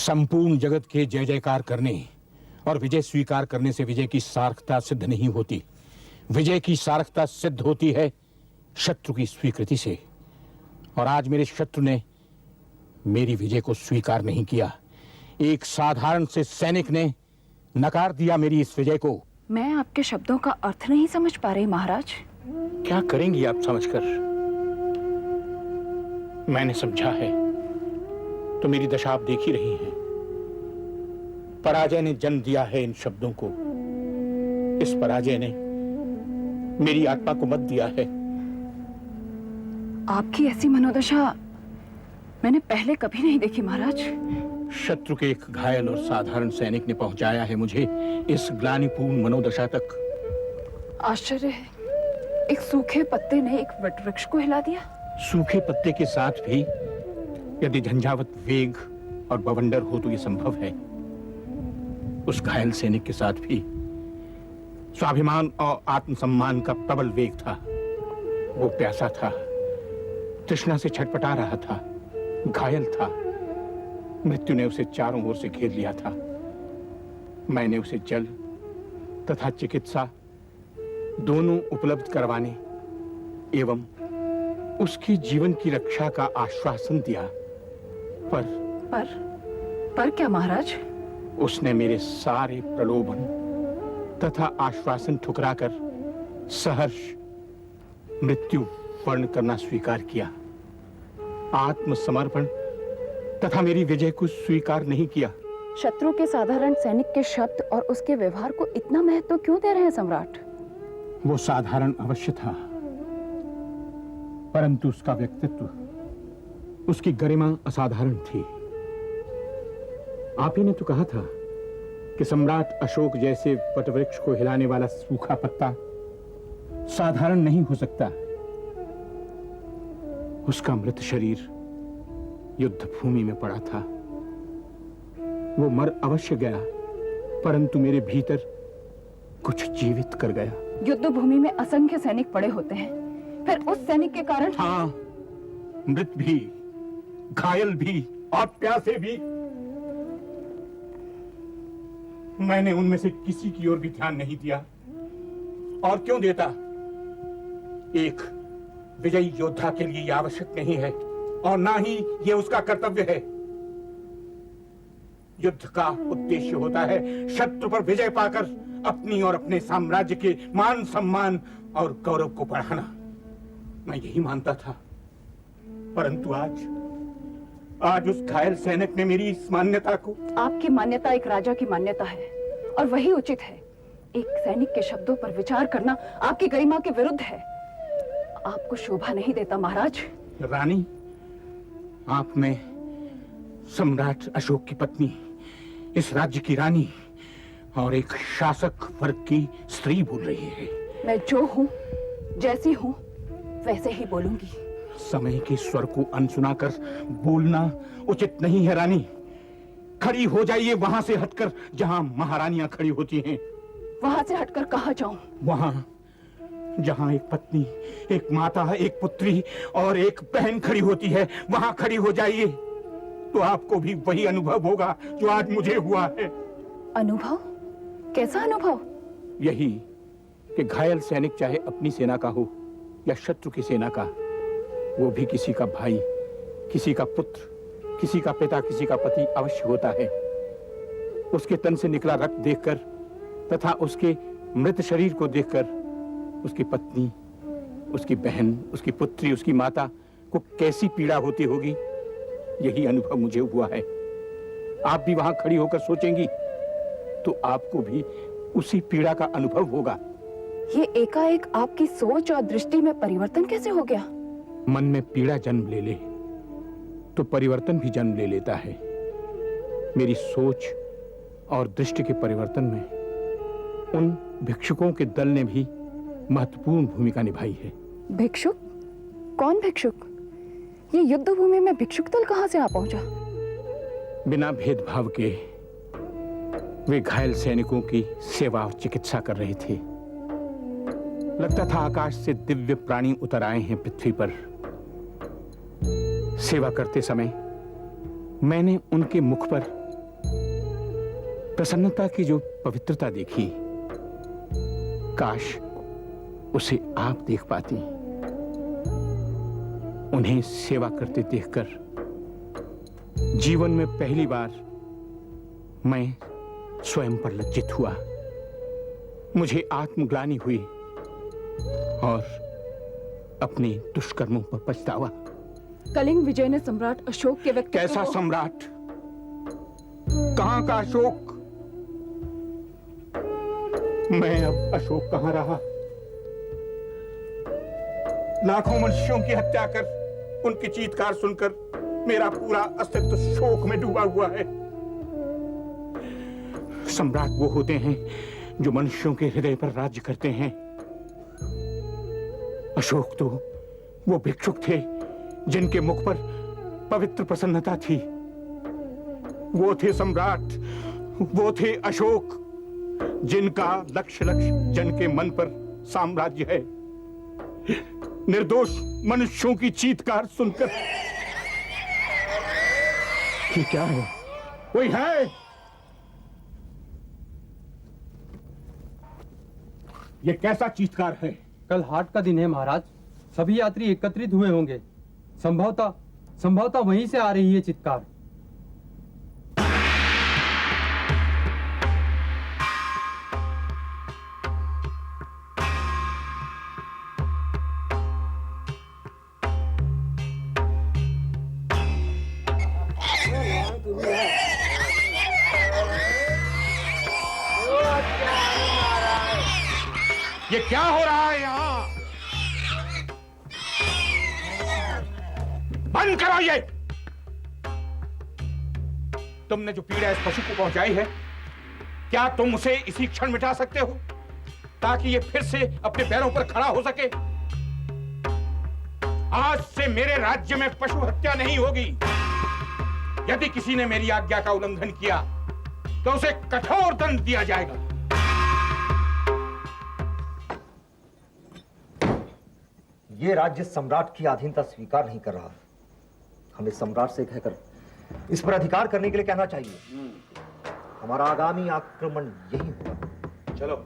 संपूर्ण जगत के जय जयकार करने और विजय स्वीकार करने से विजय की सार्थकता सिद्ध नहीं होती। विजय की सार्थकता सिद्ध होती है शत्रु की स्वीकृति से। और आज मेरे शत्रु ने मेरी विजय को स्वीकार नहीं किया। एक साधारण से सैनिक ने नकार दिया मेरी इस विजय को। मैं आपके शब्दों का अर्थ नहीं समझ पा रही महाराज। क्या करेंगी आप समझकर? मैंने समझा है तो मेरी दशा आप देख ही रही हैं। पराजय ने जन्म दिया है इन शब्दों को। इस पराजय ने मेरी आत्मा को मत दिया है। आपकी ऐसी मनोदशा मैंने पहले कभी नहीं देखी महाराज। शत्रु के एक घायल और साधारण सैनिक ने पहुंचाया है मुझे इस ग्लानिपूर्ण मनोदशा तक। आश्चर्य है, एक सूखे पत्ते ने एक वटवृक्ष को हिला दिया। सूखे पत्ते के साथ भी यदि झंझावत वेग और बवंडर हो तो यह संभव है। उस घायल सैनिक के साथ भी स्वाभिमान और आत्मसम्मान का प्रबल वेग था। वो प्यासा था, तृष्णा से छटपटा रहा था, घायल था। मृत्यु ने उसे चारों ओर से घेर लिया था। मैंने उसे जल तथा चिकित्सा दोनों उपलब्ध करवाने एवं उसकी जीवन की रक्षा का आश्वासन दिया। पर क्या महाराज? उसने मेरे सारे प्रलोभन तथा आश्वासन ठुकराकर सहर्ष मृत्यु वर्ण करना स्वीकार किया। आत्मसमर्पण तथा मेरी विजय को स्वीकार नहीं किया। शत्रु के साधारण सैनिक के शब्द और उसके व्यवहार को इतना महत्व क्यों दे रहे हैं सम्राट? वो साधारण अवश्य था, परंतु उसका व्यक्तित्व, उसकी गरिमा असाधारण थी। आप ही ने तो कहा था कि सम्राट अशोक जैसे वटवृक्ष को हिलाने वाला सूखा पत्ता साधारण नहीं हो सकता। उसका मृत शरीर युद्ध भूमि में पड़ा था। वो मर अवश्य गया, परंतु मेरे भीतर कुछ जीवित कर गया। युद्ध भूमि में असंख्य सैनिक पड़े होते हैं, फिर उस सैनिक के कारण? हाँ, मृत भी, घायल भी और प्यासे भी। मैंने उनमें से किसी की ओर भी ध्यान नहीं दिया। और क्यों देता? एक विजयी योद्धा के लिए यह आवश्यक नहीं है और ना ही यह उसका कर्तव्य है। युद्ध का उद्देश्य होता है शत्रु पर विजय पाकर अपनी और अपने साम्राज्य के मान सम्मान और गौरव को बढ़ाना। मैं यही मानता था, परंतु आज उस घायल सैनिक ने मेरी इस मान्यता को। आपकी मान्यता एक राजा की मान्यता है और वही उचित है। एक सैनिक के शब्दों पर विचार करना आपकी गरिमा के विरुद्ध है। आपको शोभा नहीं देता महाराज। रानी, आप में सम्राट अशोक की पत्नी, इस राज्य की रानी और एक शासक वर्ग की स्त्री बोल रही है। मैं जो हूं, जैसी हूं, वैसे ही बोलूंगी। समय के स्वर को अनसुना कर बोलना उचित नहीं है रानी। खड़ी हो जाइए वहां से हटकर जहां महारानियां खड़ी होती हैं। वहां से हटकर कहां जाऊं? वहां जहां एक पत्नी, एक माता, एक पुत्री और एक बहन खड़ी होती है, वहां खड़ी हो जाइए। तो आपको भी वही अनुभव होगा जो आज मुझे हुआ है। अनुभव? कैसा अनुभव? यही कि घायल सैनिक चाहे अपनी सेना का हो या शत्रु की सेना का, वो भी किसी का भाई, किसी का पुत्र, किसी का पिता, किसी का पति अवश्य होता है। उसके तन से निकला रक्त देखकर तथा उसके मृत शरीर को देखकर उसकी पत्नी, उसकी बहन, उसकी पुत्री, उसकी माता को कैसी पीड़ा होती होगी, यही अनुभव मुझे हुआ है। आप भी वहां खड़ी होकर सोचेंगी तो आपको भी उसी पीड़ा का अनुभव होगा। ये एकाएक आपकी सोच और दृष्टि में परिवर्तन कैसे हो गया? मन में पीड़ा जन्म ले ले तो परिवर्तन भी जन्म ले लेता है। मेरी सोच और दृष्टि के परिवर्तन में उन भिक्षुकों के दल ने भी महत्वपूर्ण भूमिका निभाई है। भिक्षुक? कौन भिक्षुक? ये युद्ध भूमि में भिक्षुक दल कहां से आ पहुंचा? बिना भेदभाव के वे घायल सैनिकों की सेवा और चिकित्सा कर रहे थे। लगता था आकाश से दिव्य प्राणी उतर आए हैं पृथ्वी पर। सेवा करते समय मैंने उनके मुख पर प्रसन्नता की जो पवित्रता देखी, काश उसे आप देख पाती। उन्हें सेवा करते देखकर जीवन में पहली बार मैं स्वयं पर लज्जित हुआ। मुझे आत्मग्लानि हुई और अपने दुष्कर्मों पर पछतावा। कलिंग विजय ने सम्राट अशोक के व्यक्तित्व कैसा सम्राट? कहां का अशोक? मैं अब अशोक कहां रहा? लाखों मनुष्यों की हत्या कर, उनकी चीत्कार सुनकर मेरा पूरा अस्तित्व शोक में डूबा हुआ है। सम्राट वो होते हैं जो मनुष्यों के हृदय पर राज्य करते हैं। अशोक तो वो भिक्षुक थे जिनके मुख पर पवित्र प्रसन्नता थी। वो थे सम्राट, वो थे अशोक, जिनका लक्ष्य जन के मन पर साम्राज्य है। निर्दोष मनुष्यों की चीत्कार सुनकर ये क्या है? कोई है? ये कैसा चीत्कार है? कल हाट का दिन है महाराज, सभी यात्री एकत्रित हुए होंगे। संभवतः वहीं से आ रही है चित्कार। ये क्या हो रहा है यहां? बंद करो ये! तुमने जो पीड़ा इस पशु को पहुंचाई है, क्या तुम उसे इसी क्षण मिटा सकते हो ताकि ये फिर से अपने पैरों पर खड़ा हो सके? आज से मेरे राज्य में पशु हत्या नहीं होगी। यदि किसी ने मेरी आज्ञा का उल्लंघन किया तो उसे कठोर दंड दिया जाएगा। ये राज्य सम्राट की अधीनता स्वीकार नहीं कर रहा। हमें सम्राट से कहकर इस पर अधिकार करने के लिए कहना चाहिए। हमारा आगामी आक्रमण यही होगा। चलो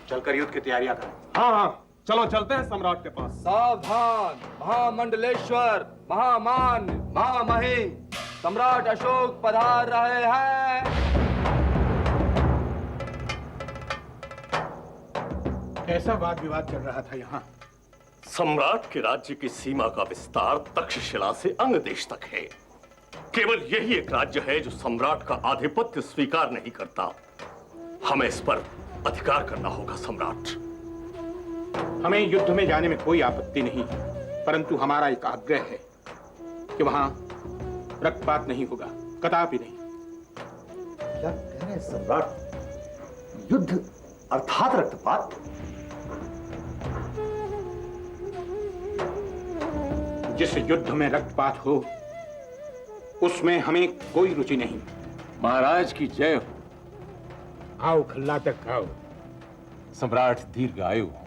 चलकर युद्ध की तैयारियां करें। हाँ, चलो चलते हैं सम्राट के पास। सावधान, महामंडलेश्वर, महामान, महामहिम, सम्राट अशोक पधार रहे हैं। ऐसा वाद विवाद चल रहा था यहाँ। सम्राट के राज्य की सीमा का विस्तार तक्षशिला से अंग देश तक है। केवल यही एक राज्य है जो सम्राट का आधिपत्य स्वीकार नहीं करता। हमें इस पर अधिकार करना होगा सम्राट। हमें युद्ध में जाने में कोई आपत्ति नहीं, परंतु हमारा एक आग्रह है कि वहां रक्तपात नहीं होगा, कदापि नहीं। क्या कह रहे हैं सम्राट? युद्ध अर्थात रक्तपात? जिस युद्ध में रक्तपात हो उसमें हमें कोई रुचि नहीं। महाराज की जय हो। आओ खल्लातक आओ। सम्राट दीर्घायु हो।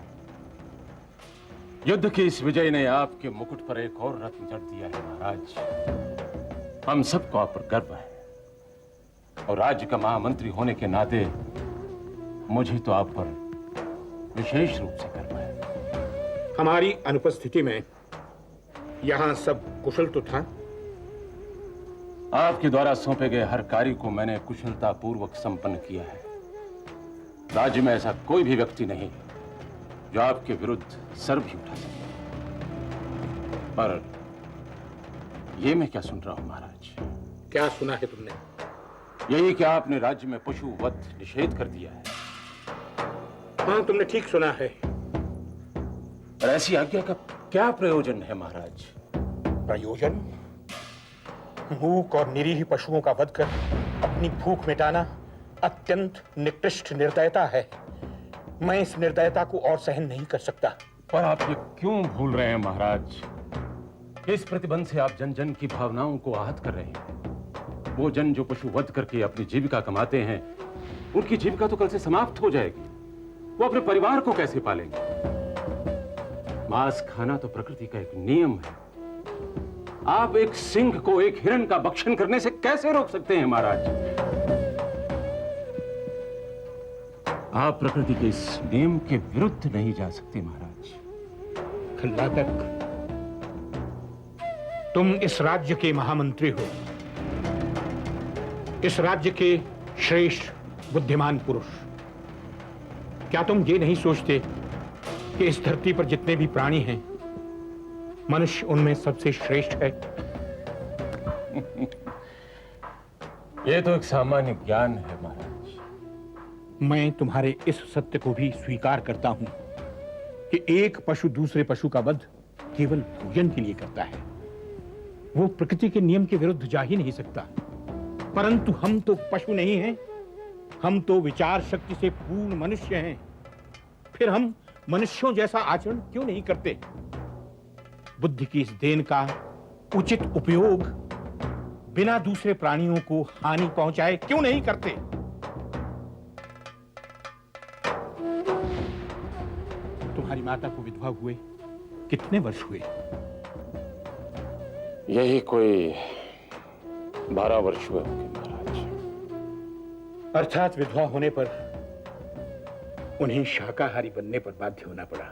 युद्ध की इस विजय ने आपके मुकुट पर एक और रत्न जड़ दिया है महाराज। हम सबको आप पर गर्व है और राज्य का महामंत्री होने के नाते मुझे तो आप पर विशेष रूप से गर्व है। हमारी अनुपस्थिति में यहां सब कुशल तो था। आपके द्वारा सौंपे गए हर कार्य को मैंने कुशलता पूर्वक संपन्न किया है। राज्य में ऐसा कोई भी व्यक्ति नहीं जो आपके विरुद्ध सर भी उठा सके। पर यह मैं क्या सुन रहा हूं महाराज? क्या सुना है तुमने? यही कि आपने राज्य में पशु वध निषेध कर दिया है। हाँ, तुमने ठीक सुना है। और ऐसी आज्ञा का क्या प्रयोजन है महाराज? प्रयोजन? मूक और निरीह पशुओं का वध कर अपनी भूख मिटाना अत्यंत निकृष्ट निर्दयता है। मैं इस निर्दयता को और सहन नहीं कर सकता। पर आप ये क्यों भूल रहे हैं महाराज? इस प्रतिबंध से आप जन जन की भावनाओं को आहत कर रहे हैं। वो जन जो पशु वध करके अपनी जीविका कमाते हैं, उनकी जीविका तो कल से समाप्त हो जाएगी। वो अपने परिवार को कैसे पालेंगे? मांस खाना तो प्रकृति का एक नियम है। आप एक सिंह को एक हिरण का भक्षण करने से कैसे रोक सकते हैं महाराज? आप प्रकृति के इस नियम के विरुद्ध नहीं जा सकते महाराज। खल्लातक, तुम इस राज्य के महामंत्री हो, इस राज्य के श्रेष्ठ बुद्धिमान पुरुष। क्या तुम ये नहीं सोचते कि इस धरती पर जितने भी प्राणी हैं, मनुष्य उनमें सबसे श्रेष्ठ है? यह तो एक सामान्य ज्ञान है महाराज। मैं तुम्हारे इस सत्य को भी स्वीकार करता हूं कि एक पशु दूसरे पशु का वध केवल भोजन के लिए करता है। वो प्रकृति के नियम के विरुद्ध जा ही नहीं सकता। परंतु हम तो पशु नहीं हैं, हम तो विचार शक्ति से पूर्ण मनुष्य हैं। फिर हम मनुष्यों जैसा आचरण क्यों नहीं करते? बुद्धि की इस देन का उचित उपयोग बिना दूसरे प्राणियों को हानि पहुंचाए क्यों नहीं करते? तुम्हारी माता को विधवा हुए कितने वर्ष हुए? यही कोई 12 वर्ष हुए होंगे महाराज। अर्थात विधवा होने पर उन्हें शाकाहारी बनने पर बाध्य होना पड़ा।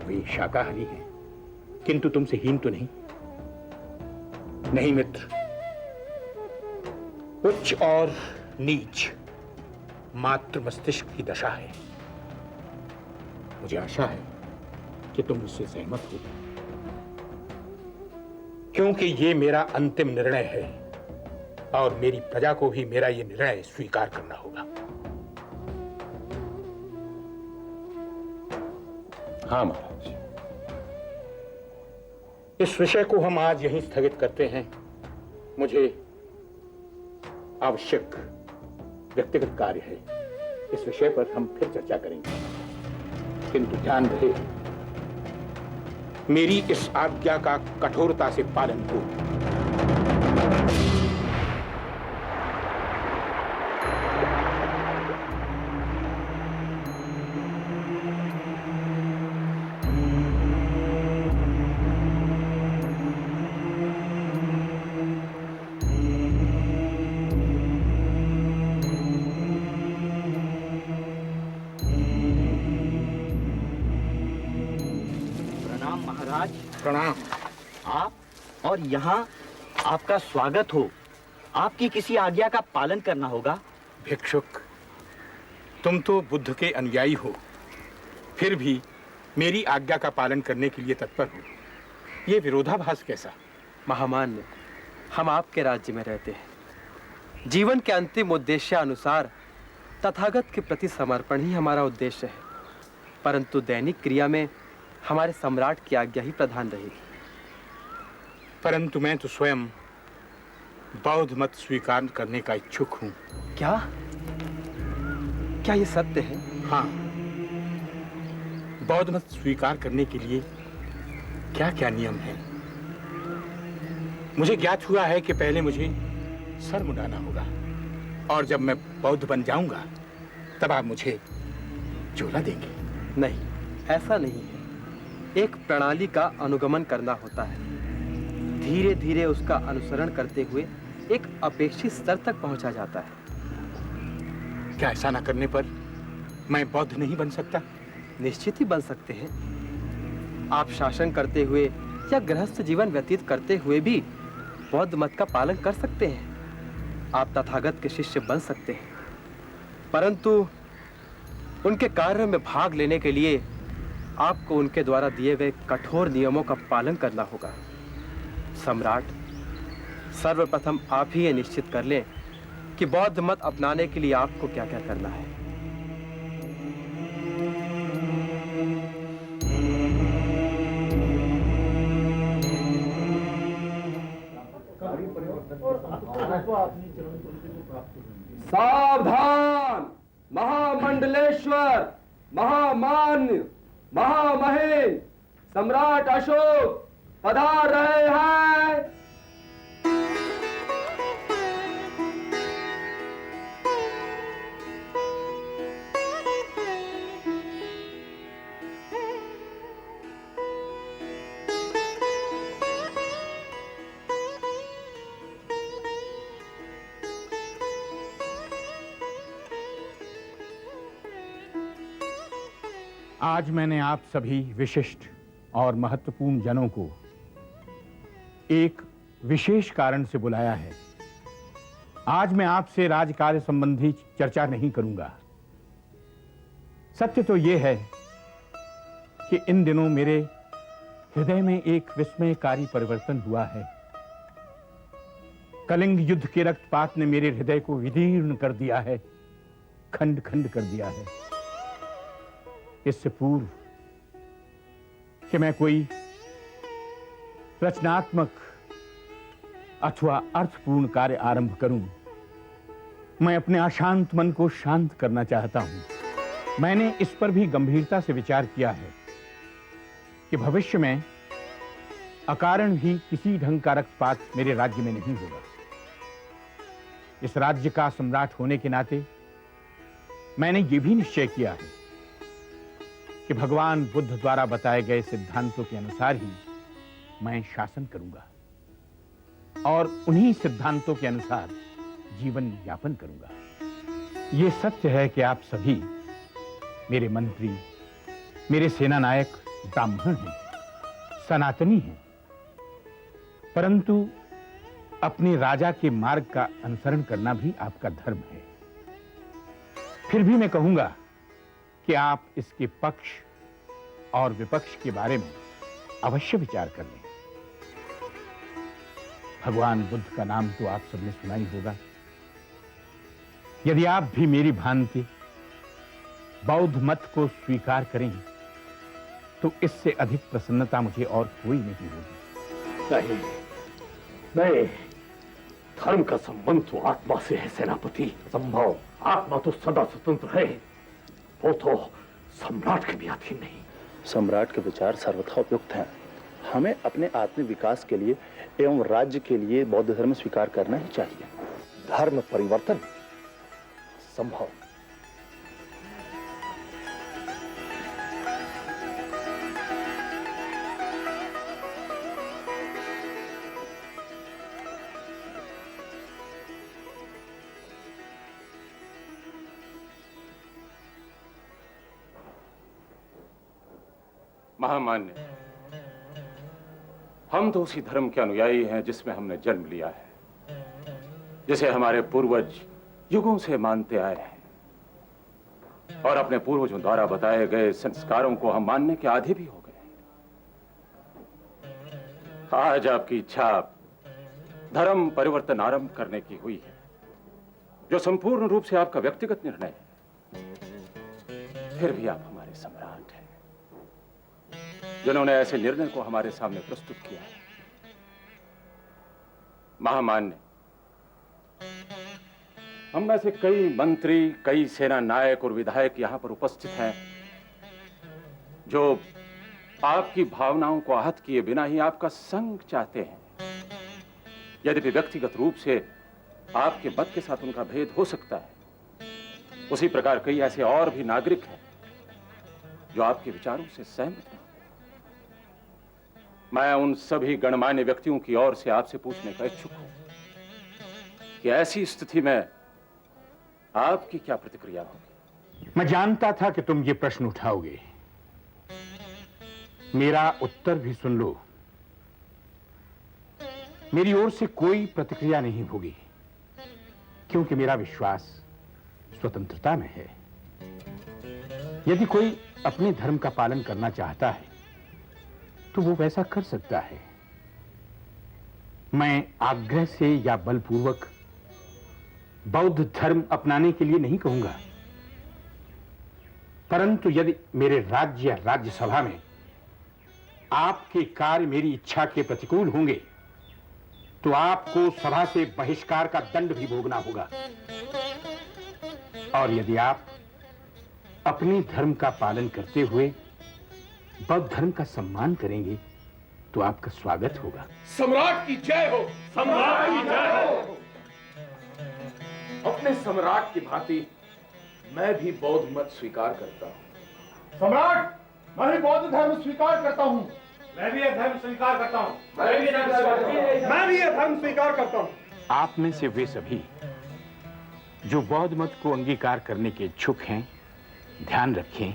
वे शाकाहारी हैं, किंतु तुमसे हीन तो नहीं। नहीं मित्र, उच्च और नीच मात्र मस्तिष्क की दशा है। मुझे आशा है कि तुम मुझसे सहमत हो, क्योंकि ये मेरा अंतिम निर्णय है और मेरी प्रजा को भी मेरा ये निर्णय स्वीकार करना होगा। हाँ महाराज। इस विषय को हम आज यहीं स्थगित करते हैं। मुझे आवश्यक व्यक्तिगत कार्य है। इस विषय पर हम फिर चर्चा करेंगे, किंतु ध्यान रहे मेरी इस आज्ञा का कठोरता से पालन हो। महाराज प्रणाम। आप और यहाँ आपका स्वागत हो। आपकी किसी आज्ञा का पालन करना होगा। भिक्षुक, तुम तो बुद्ध के अनुयायी हो, फिर भी मेरी आज्ञा का पालन करने के लिए तत्पर हो। ये विरोधाभास कैसा? महामान्य, हम आपके राज्य में रहते हैं। जीवन के अंतिम उद्देश्य अनुसार तथागत के प्रति समर्पण ही हमारा उद्देश्य है, परंतु दैनिक क्रिया में हमारे सम्राट की आज्ञा ही प्रधान रहेगी। परंतु मैं तो स्वयं बौद्ध मत स्वीकार करने का इच्छुक हूं। क्या क्या ये सत्य है? हाँ, बौद्ध मत स्वीकार करने के लिए क्या क्या नियम है? मुझे ज्ञात हुआ है कि पहले मुझे सर मुंडाना होगा, और जब मैं बौद्ध बन जाऊंगा तब आप मुझे झोला देंगे। नहीं, ऐसा नहीं है। एक प्रणाली का अनुगमन करना होता है। धीरे धीरे उसका अनुसरण करते हुए एक अपेक्षित स्तर तक पहुंचा जाता है। क्या ऐसा ना करने पर मैं बौद्ध नहीं बन सकता? निश्चित ही बन सकते हैं। आप शासन करते हुए या गृहस्थ जीवन व्यतीत करते हुए भी बौद्ध मत का पालन कर सकते हैं। आप तथागत के शिष्य बन सकते हैं, परंतु उनके कार्य में भाग लेने के लिए आपको उनके द्वारा दिए गए कठोर नियमों का पालन करना होगा। सम्राट, सर्वप्रथम आप ही ये निश्चित कर लें कि बौद्ध मत अपनाने के लिए आपको क्या क्या करना है। सावधान! महामंडलेश्वर, महामान्य, महामहिम सम्राट अशोक पधार रहे हैं। आज मैंने आप सभी विशिष्ट और महत्वपूर्ण जनों को एक विशेष कारण से बुलाया है। आज मैं आपसे राजकार्य संबंधी चर्चा नहीं करूंगा। सत्य तो यह है कि इन दिनों मेरे हृदय में एक विस्मयकारी परिवर्तन हुआ है। कलिंग युद्ध के रक्तपात ने मेरे हृदय को विदीर्ण कर दिया है, खंड खंड कर दिया है। इससे पूर्व कि मैं कोई रचनात्मक अथवा अर्थपूर्ण कार्य आरंभ करूं, मैं अपने अशांत मन को शांत करना चाहता हूं। मैंने इस पर भी गंभीरता से विचार किया है कि भविष्य में अकारण ही किसी ढंग का रक्तपात मेरे राज्य में नहीं होगा। इस राज्य का सम्राट होने के नाते मैंने यह भी निश्चय किया है कि भगवान बुद्ध द्वारा बताए गए सिद्धांतों के अनुसार ही मैं शासन करूंगा और उन्हीं सिद्धांतों के अनुसार जीवन यापन करूंगा। यह सत्य है कि आप सभी मेरे मंत्री, मेरे सेना नायक ब्राह्मण हैं, सनातनी हैं, परंतु अपने राजा के मार्ग का अनुसरण करना भी आपका धर्म है। फिर भी मैं कहूंगा कि आप इसके पक्ष और विपक्ष के बारे में अवश्य विचार कर लें। भगवान बुद्ध का नाम तो आप सबने सुना ही होगा। यदि आप भी मेरी भांति बौद्ध मत को स्वीकार करें तो इससे अधिक प्रसन्नता मुझे और कोई नहीं होगी। नहीं नहीं, धर्म का संबंध तो आत्मा से है सेनापति। संभव आत्मा तो सदा स्वतंत्र है, वो तो सम्राट के भी अधीन नहीं। सम्राट के विचार सर्वथा उपयुक्त हैं। हमें अपने आत्मिक विकास के लिए एवं राज्य के लिए बौद्ध धर्म स्वीकार करना ही चाहिए। धर्म परिवर्तन संभव। महामान्य, हम तो उसी धर्म के अनुयायी हैं जिसमें हमने जन्म लिया है, जिसे हमारे पूर्वज युगों से मानते आए हैं और अपने पूर्वजों द्वारा बताए गए संस्कारों को हम मानने के आदी भी हो गए। आज आपकी इच्छा धर्म परिवर्तन आरंभ करने की हुई है, जो संपूर्ण रूप से आपका व्यक्तिगत निर्णय है। फिर भी आप हमारे सम्राट हैं, जिन्होंने ऐसे निर्णय को हमारे सामने प्रस्तुत किया है। महामान्य, हम में से कई मंत्री, कई सेना नायक और विधायक यहां पर उपस्थित हैं, जो आपकी भावनाओं को आहत किए बिना ही आपका संग चाहते हैं। यद्यपि व्यक्तिगत रूप से आपके मत के साथ उनका भेद हो सकता है, उसी प्रकार कई ऐसे और भी नागरिक हैं जो आपके विचारों से सहमत हैं। मैं उन सभी गणमान्य व्यक्तियों की ओर से आपसे पूछने का इच्छुक हूं कि ऐसी स्थिति में आपकी क्या प्रतिक्रिया होगी? मैं जानता था कि तुम ये प्रश्न उठाओगे। मेरा उत्तर भी सुन लो। मेरी ओर से कोई प्रतिक्रिया नहीं होगी, क्योंकि मेरा विश्वास स्वतंत्रता में है। यदि कोई अपने धर्म का पालन करना चाहता है तो वो वैसा कर सकता है। मैं आग्रह से या बलपूर्वक बौद्ध धर्म अपनाने के लिए नहीं कहूंगा, परंतु यदि मेरे राज्य या राज्यसभा में आपके कार्य मेरी इच्छा के प्रतिकूल होंगे तो आपको सभा से बहिष्कार का दंड भी भोगना होगा। और यदि आप अपने धर्म का पालन करते हुए बौद्ध धर्म का सम्मान करेंगे तो आपका स्वागत होगा। सम्राट की जय हो! सम्राट की जय हो! अपने सम्राट की भांति मैं भी बौद्ध मत स्वीकार करता हूं। सम्राट, मैं भी बौद्ध धर्म स्वीकार करता हूं। मैं भी यह धर्म स्वीकार करता हूं। मैं भी यह धर्म स्वीकार करता हूं। आप में से वे सभी जो बौद्ध मत को अंगीकार करने के इच्छुक हैं, ध्यान रखें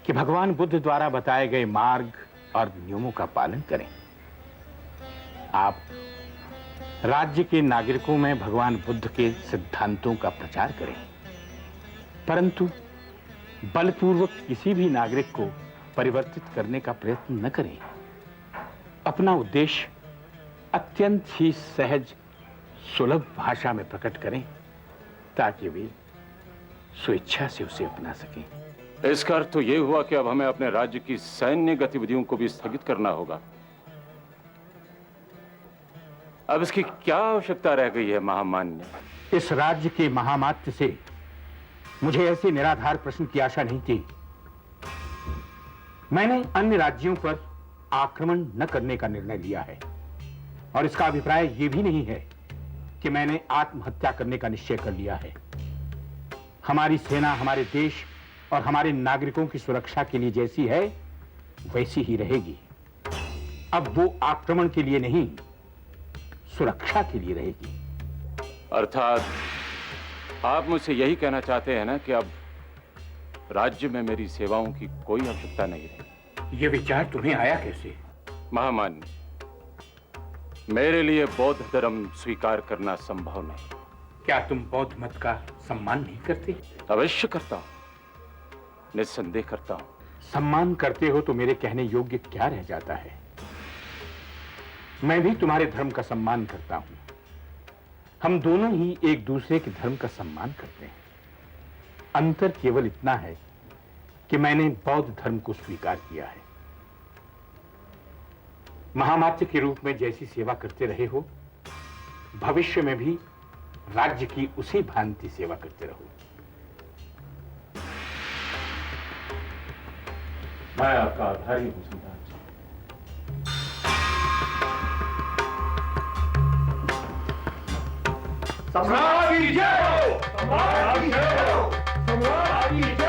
कि भगवान बुद्ध द्वारा बताए गए मार्ग और नियमों का पालन करें। आप राज्य के नागरिकों में भगवान बुद्ध के सिद्धांतों का प्रचार करें, परंतु बलपूर्वक किसी भी नागरिक को परिवर्तित करने का प्रयत्न न करें। अपना उद्देश्य अत्यंत ही सहज सुलभ भाषा में प्रकट करें ताकि वे स्वेच्छा से उसे अपना सकें। इसका अर्थ तो यह हुआ कि अब हमें अपने राज्य की सैन्य गतिविधियों को भी स्थगित करना होगा। अब इसकी क्या आवश्यकता रह गई है महामान्य? इस राज्य के महामात्य से मुझे ऐसे निराधार प्रश्न की आशा नहीं थी। मैंने अन्य राज्यों पर आक्रमण न करने का निर्णय लिया है और इसका अभिप्राय यह भी नहीं है कि मैंने आत्महत्या करने का निश्चय कर लिया है। हमारी सेना हमारे देश और हमारे नागरिकों की सुरक्षा के लिए जैसी है वैसी ही रहेगी। अब वो आक्रमण के लिए नहीं, सुरक्षा के लिए रहेगी। अर्थात आप मुझसे यही कहना चाहते हैं ना कि अब राज्य में मेरी सेवाओं की कोई आवश्यकता नहीं रही। ये विचार तुम्हें आया कैसे? महामान्य, मेरे लिए बौद्ध धर्म स्वीकार करना संभव नहीं। क्या तुम बौद्ध मत का सम्मान नहीं करते? अवश्य करता हूं, निस्संदेह करता हूं। सम्मान करते हो तो मेरे कहने योग्य क्या रह जाता है? मैं भी तुम्हारे धर्म का सम्मान करता हूं। हम दोनों ही एक दूसरे के धर्म का सम्मान करते हैं। अंतर केवल इतना है कि मैंने बौद्ध धर्म को स्वीकार किया है। महामात्य के रूप में जैसी सेवा करते रहे हो, भविष्य में भी राज्य की उसी भांति सेवा करते रहो। मैं आपका आभारी हूं सम्राट। सम्राट की जय हो! सम्राट की जय हो! सम्राट की जय